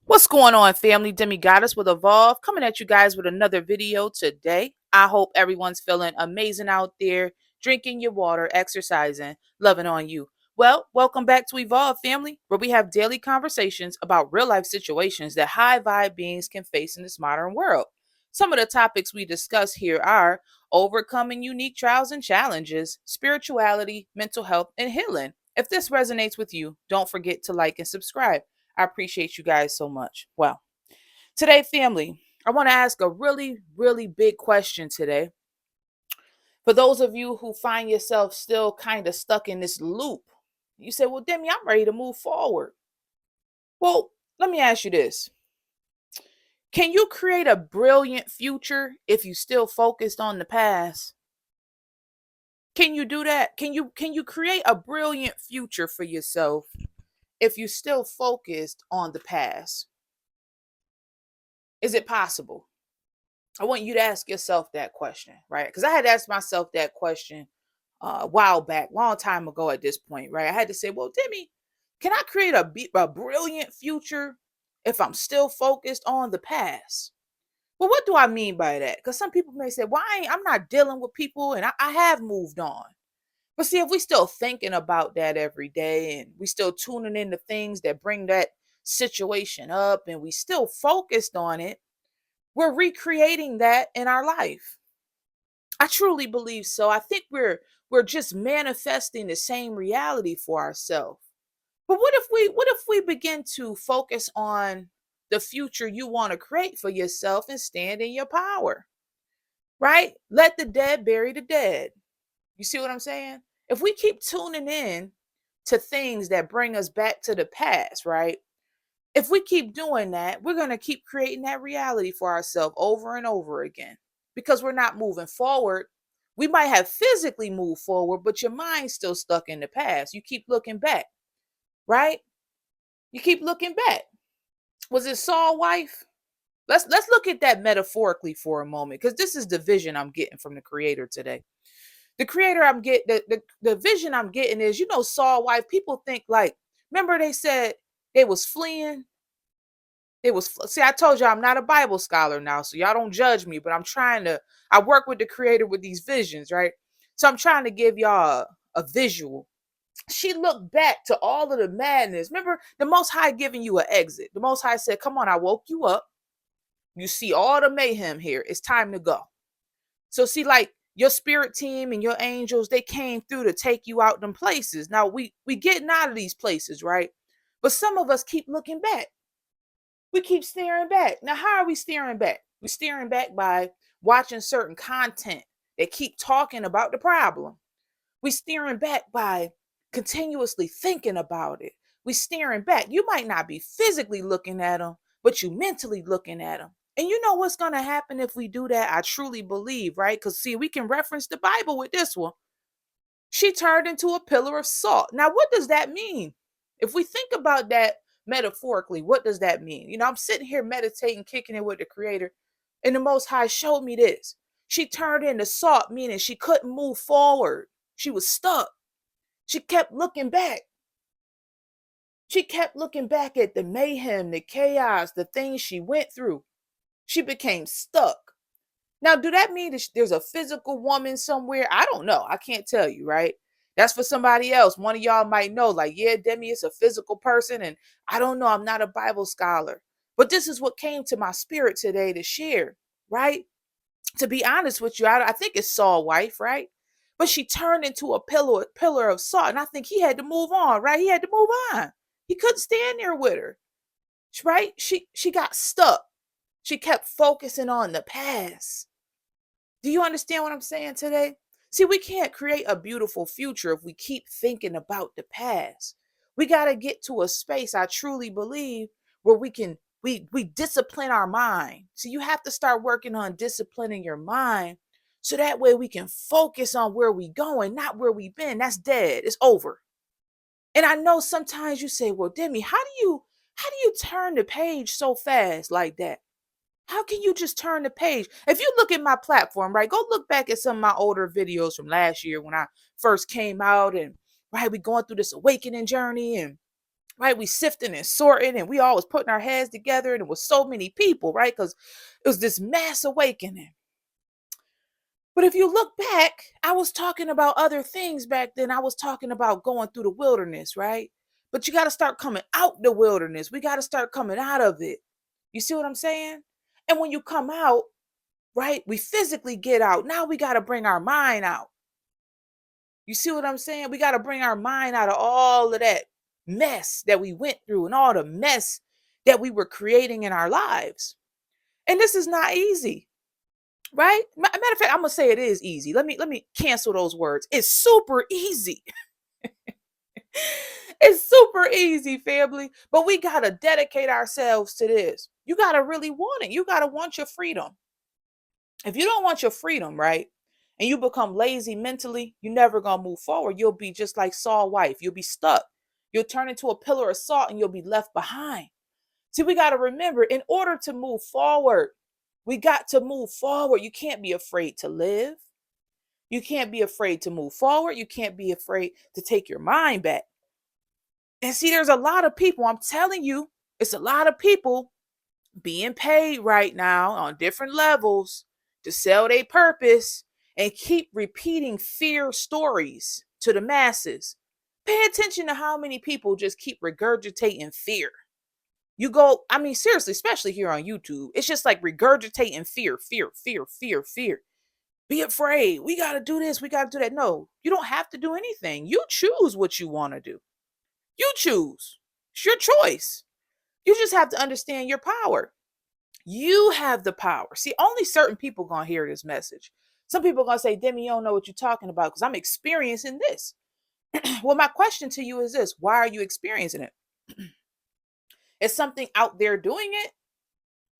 What's going on, family? Demi Goddess with Evolve coming at you guys with another video today. I hope everyone's feeling amazing out there, drinking your water, exercising, loving on you. Well, welcome back to Evolve, family, where we have daily conversations about real life situations that high vibe beings can face in this modern world. Some of the topics we discuss here are overcoming unique trials and challenges, spirituality, mental health, and healing. If this resonates with you, don't forget to like and subscribe. I appreciate you guys so much. Well, today, family, I want to ask a really, really big question today. For those of you who find yourself still kind of stuck in this loop, you say, well, Demi, I'm ready to move forward. Well, let me ask you this. Can you create a brilliant future if you still focused on the past? Can you do that? Can you create a brilliant future for yourself if you still focused on the past? Is it possible? I want you to ask yourself that question, right? Because I had asked myself that question a while back, long time ago at this point, right? I had to say, well, Demi, can I create a brilliant future if I'm still focused on the past? Well, what do I mean by that? Because some people may say, well, I'm not dealing with people and I have moved on. But see, if we still thinking about that every day and we still tuning into things that bring that situation up and we still focused on it, we're recreating that in our life. I truly believe so. I think we're just manifesting the same reality for ourselves. But what if we begin to focus on the future you want to create for yourself and stand in your power? Right? Let the dead bury the dead. You see what I'm saying? If we keep tuning in to things that bring us back to the past, right? If we keep doing that, we're going to keep creating that reality for ourselves over and over again because we're not moving forward. We might have physically moved forward, but your mind's still stuck in the past. You keep looking back, right? You keep looking back. Was it Saul's wife? Let's look at that metaphorically for a moment because this is the vision I'm getting from the creator today. The creator I'm getting the vision I'm getting is, Saul's wife. People think like, remember they said they was fleeing. See, I told you I'm not a Bible scholar now, so y'all don't judge me, but I work with the creator with these visions, right? So I'm trying to give y'all a visual. She looked back to all of the madness. Remember, the Most High giving you an exit. The Most High said, come on, I woke you up. You see all the mayhem here. It's time to go. So see, like your spirit team and your angels, they came through to take you out them places. Now we getting out of these places, right? But some of us keep looking back. We keep staring back. Now, how are we staring back? We're staring back by watching certain content that keep talking about the problem. We're staring back by continuously thinking about it. We're staring back. You might not be physically looking at them, but you mentally looking at them. And you know what's going to happen if we do that? I truly believe, right? Because see, we can reference the Bible with this one. She turned into a pillar of salt. Now, what does that mean? If we think about that metaphorically, what does that mean? I'm sitting here meditating, kicking it with the creator, and the Most High showed me this. She turned into salt, meaning she couldn't move forward. She was stuck. She kept looking back. She kept looking back at the mayhem, the chaos, the things she went through. She became stuck. Now, do that mean that there's a physical woman somewhere? I don't know. I can't tell you, right? That's for somebody else. One of y'all might know, like, yeah, Demi is a physical person. And I don't know. I'm not a Bible scholar. But this is what came to my spirit today to share, right? To be honest with you, I think it's Saul's wife, right? But she turned into a pillar of salt. And I think he had to move on, right? He had to move on. He couldn't stand there with her, right? She got stuck. She kept focusing on the past. Do you understand what I'm saying today? See, we can't create a beautiful future if we keep thinking about the past. We got to get to a space, I truly believe, where we discipline our mind. So you have to start working on disciplining your mind so that way we can focus on where we going, not where we've been. That's dead. It's over. And I know sometimes you say, "Well, Demi, how do you turn the page so fast like that?" How can you just turn the page? If you look at my platform, right, go look back at some of my older videos from last year when I first came out and right, we going through this awakening journey and right? We sifting and sorting, and we all was putting our heads together, and it was so many people, right? Because it was this mass awakening. But if you look back, I was talking about other things back then. I was talking about going through the wilderness, right? But you got to start coming out the wilderness. We got to start coming out of it. You see what I'm saying? And when you come out, right, we physically get out. Now we got to bring our mind out. You see what I'm saying? We got to bring our mind out of all of that mess that we went through and all the mess that we were creating in our lives. And this is not easy, right? Matter of fact, I'm gonna say it is easy. Let me cancel those words. It's super easy. It's super easy, family. But we gotta dedicate ourselves to this. You gotta really want it. You gotta want your freedom. If you don't want your freedom, right, and you become lazy mentally, you're never gonna move forward. You'll be just like Saul's wife. You'll be stuck. You'll turn into a pillar of salt and you'll be left behind. See, we got to remember, in order to move forward, we got to move forward. You can't be afraid to live. You can't be afraid to move forward. You can't be afraid to take your mind back. And see, there's a lot of people, I'm telling you, it's a lot of people being paid right now on different levels to sell their purpose and keep repeating fear stories to the masses. Pay attention to how many people just keep regurgitating fear. You go, I mean, seriously, especially here on YouTube, it's just like regurgitating fear, fear, fear, fear, fear. Be afraid. We got to do this. We got to do that. No, you don't have to do anything. You choose what you want to do. You choose. It's your choice. You just have to understand your power. You have the power. See, only certain people going to hear this message. Some people are going to say, Demi, you don't know what you're talking about because I'm experiencing this. Well, my question to you is this: why are you experiencing it? Is something out there doing it?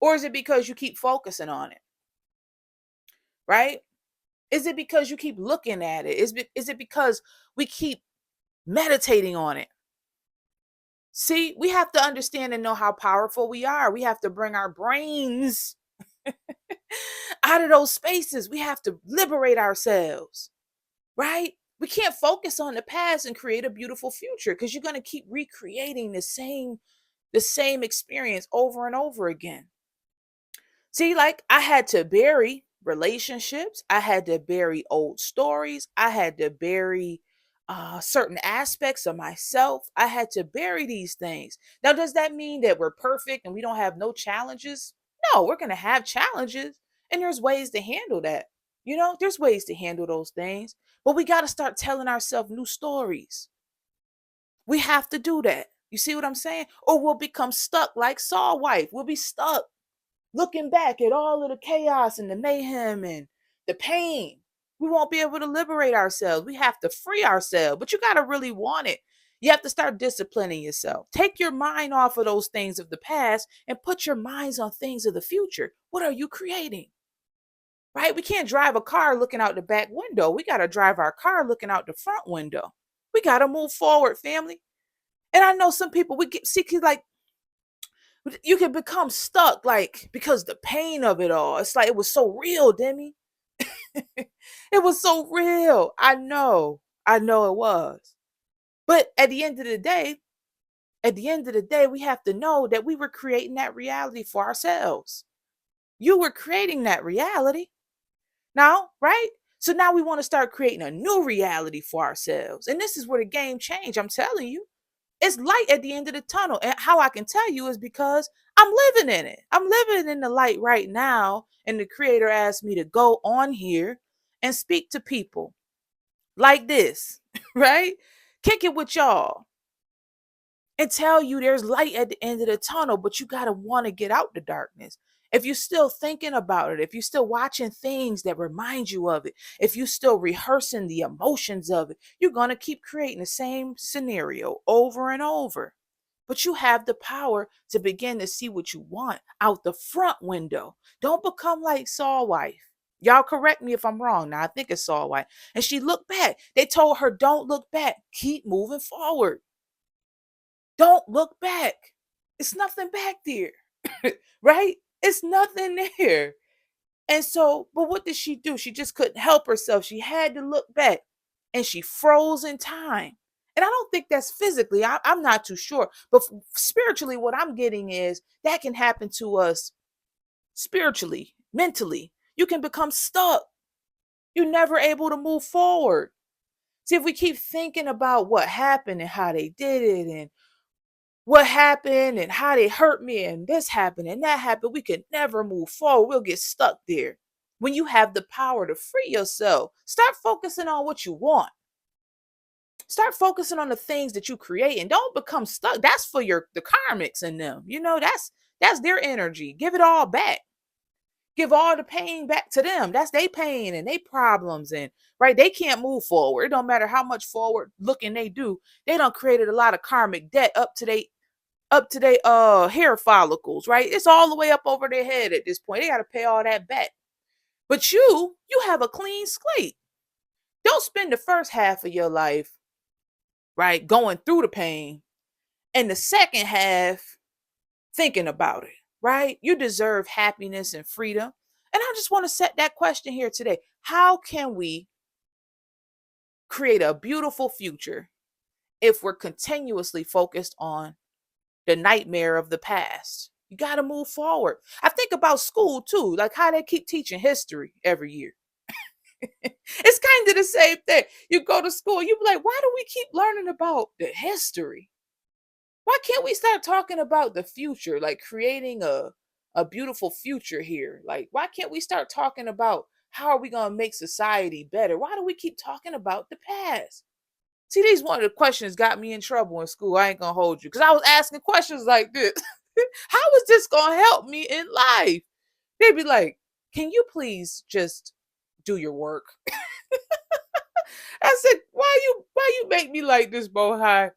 Or is it because you keep focusing on it? Right? Is it because you keep looking at it? Is it because we keep meditating on it? See, we have to understand and know how powerful we are. We have to bring our brains out of those spaces. We have to liberate ourselves, right? We can't focus on the past and create a beautiful future because you're going to keep recreating the same experience over and over again. See, like I had to bury relationships, I had to bury old stories, I had to bury certain aspects of myself. I had to bury these things. Now, does that mean that we're perfect and we don't have no challenges? No, we're going to have challenges, and there's ways to handle that. There's ways to handle those things, but we got to start telling ourselves new stories. We have to do that. You see what I'm saying? Or we'll become stuck like Saul wife. We'll be stuck looking back at all of the chaos and the mayhem and the pain. We won't be able to liberate ourselves. We have to free ourselves, but you got to really want it. You have to start disciplining yourself. Take your mind off of those things of the past and put your minds on things of the future. What are you creating? Right? We can't drive a car looking out the back window. We got to drive our car looking out the front window. We got to move forward, family. And I know some people we get see like you can become stuck, like, because the pain of it all. It's like it was so real, Demi. It was so real. I know it was. But at the end of the day, we have to know that we were creating that reality for ourselves. You were creating that reality. Now, right? So now we want to start creating a new reality for ourselves. And this is where the game changed. I'm telling you. It's light at the end of the tunnel. And how I can tell you is because I'm living in it. I'm living in the light right now. And the creator asked me to go on here and speak to people like this, right? Kick it with y'all and tell you there's light at the end of the tunnel, but you got to want to get out the darkness. If you're still thinking about it, if you're still watching things that remind you of it, if you're still rehearsing the emotions of it, you're going to keep creating the same scenario over and over. But you have the power to begin to see what you want out the front window. Don't become like Saul wife. Y'all correct me if I'm wrong. Now, I think it's Saul wife. And she looked back. They told her, don't look back. Keep moving forward. Don't look back. It's nothing back there, right? It's nothing there. And so, but what did she do? She just couldn't help herself. She had to look back and she froze in time. And I don't think that's physically, I'm not too sure. But spiritually, what I'm getting is that can happen to us spiritually, mentally. You can become stuck. You're never able to move forward. See, if we keep thinking about what happened and how they did it and what happened and how they hurt me and this happened and that happened, we can never move forward. We'll get stuck there. When you have the power to free yourself, start focusing on what you want. Start focusing on the things that you create and don't become stuck. That's for the karmics in them. That's their energy. Give it all back. Give all the pain back to them. That's their pain and their problems. And right, they can't move forward. It don't matter how much forward looking they do. They done created a lot of karmic debt up to their hair follicles, right? It's all the way up over their head at this point. They gotta pay all that back. But you have a clean slate. Don't spend the first half of your life, right, going through the pain, and the second half thinking about it, right? You deserve happiness and freedom. And I just want to set that question here today. How can we create a beautiful future if we're continuously focused on the nightmare of the past? You got to move forward. I think about school too, like how they keep teaching history every year. It's kind of the same thing. You go to school, you be like, why do we keep learning about the history? Why can't we start talking about the future, like creating a beautiful future here? Like, why can't we start talking about how are we going to make society better? Why do we keep talking about the past? See, these one of the questions got me in trouble in school. I ain't going to hold you because I was asking questions like this. How is this going to help me in life? They'd be like, can you please just do your work? I said, why you make me like this, Bohai?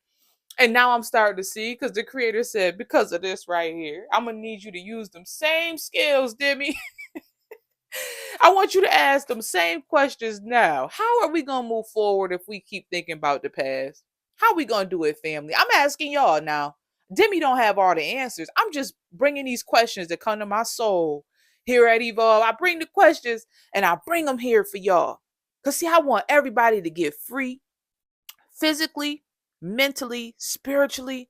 And now I'm starting to see because the creator said, because of this right here, I'm gonna need you to use them same skills, Demi. I want you to ask them same questions now. How are we gonna move forward if we keep thinking about the past? How are we gonna do it, family? I'm asking y'all now. Demi don't have all the answers. I'm just bringing these questions that come to my soul here at Evolve. I bring the questions and I bring them here for y'all. Cause see, I want everybody to get free physically, mentally, spiritually,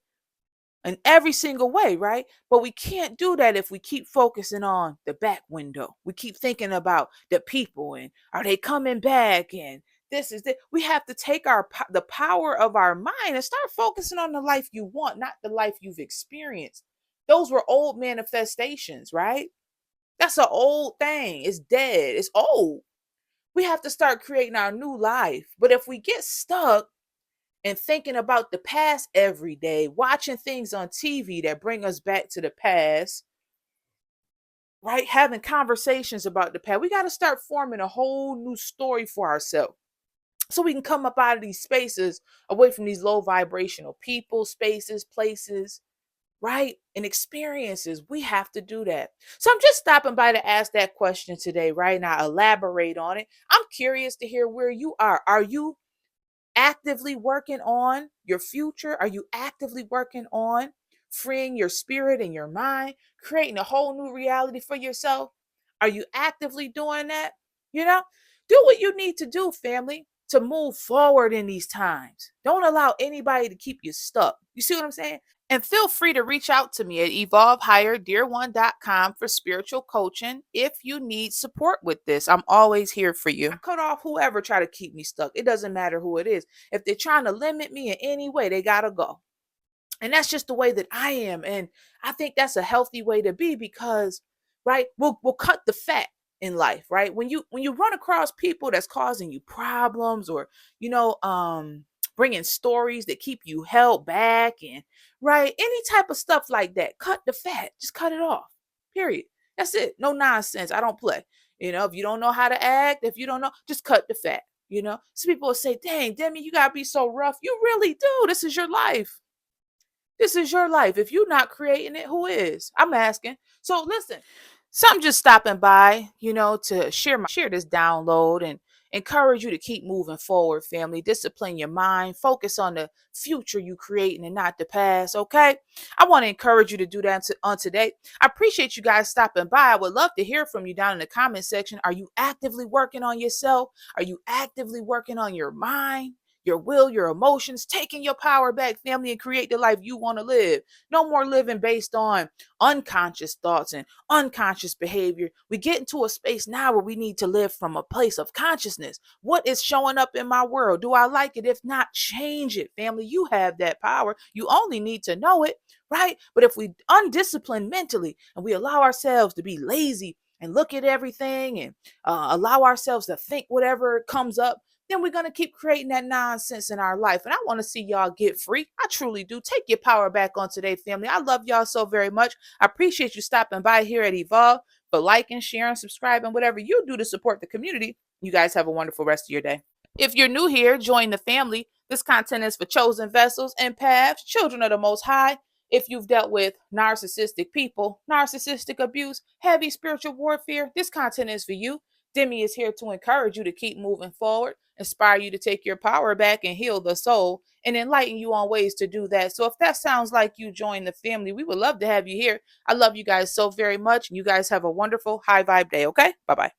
in every single way, right? But we can't do that if we keep focusing on the back window. We keep thinking about the people and are they coming back and this is that. We have to take the power of our mind and start focusing on the life you want, not the life you've experienced. Those were old manifestations, right? That's an old thing. It's dead. It's old. We have to start creating our new life. But if we get stuck and thinking about the past every day, watching things on TV that bring us back to the past, right? Having conversations about the past. We got to start forming a whole new story for ourselves so we can come up out of these spaces away from these low vibrational people, spaces, places, right? And experiences. We have to do that. So I'm just stopping by to ask that question today, right? And I elaborate on it. I'm curious to hear where you are. Are you actively working on your future? Are you actively working on freeing your spirit and your mind, creating a whole new reality for yourself? Are you actively doing that? You know, do what you need to do, family, to move forward in these times. Don't allow anybody to keep you stuck. You see what I'm saying? And feel free to reach out to me at evolvehigherdear1.com for spiritual coaching if you need support with this. I'm always here for you. I cut off whoever try to keep me stuck. It doesn't matter who it is. If they're trying to limit me in any way, they got to go. And that's just the way that I am. And I think that's a healthy way to be because, right, we'll cut the fat in life, right? When you run across people that's causing you problems or, you know, bringing stories that keep you held back and right, any type of stuff like that, cut the fat, just cut it off. Period. That's it. No nonsense. I don't play. You know, if you don't know how to act, if you don't know, just cut the fat. You know, some people will say, dang, Demi, you gotta be so rough. You really do. This is your life. This is your life. If you're not creating it, who is? I'm asking. So listen, so I'm just stopping by, you know, to share this download and encourage you to keep moving forward, family. Discipline your mind, focus on the future you creating and not the past. Okay. I want to encourage you to do that on today. I appreciate you guys stopping by. I would love to hear from you down in the comment section. Are you actively working on yourself? Are you actively working on your mind? your will, your emotions, taking your power back, family, and create the life you want to live. No more living based on unconscious thoughts and unconscious behavior. We get into a space now where we need to live from a place of consciousness. What is showing up in my world? Do I like it? If not, change it, family. You have that power. You only need to know it, right? But if we undisciplined mentally and we allow ourselves to be lazy and look at everything and allow ourselves to think whatever comes up, then we're going to keep creating that nonsense in our life. And I want to see y'all get free. I truly do. Take your power back on today, family. I love y'all so very much. I appreciate you stopping by here at Evolve, for liking, sharing, subscribing, whatever you do to support the community. You guys have a wonderful rest of your day. If you're new here, join the family. This content is for chosen vessels, empaths, children of the Most High. If you've dealt with narcissistic people, narcissistic abuse, heavy spiritual warfare, this content is for you. Demi is here to encourage you to keep moving forward, inspire you to take your power back and heal the soul, and enlighten you on ways to do that. So if that sounds like you join the family, we would love to have you here. I love you guys so very much. You guys have a wonderful high vibe day, okay? Bye-bye.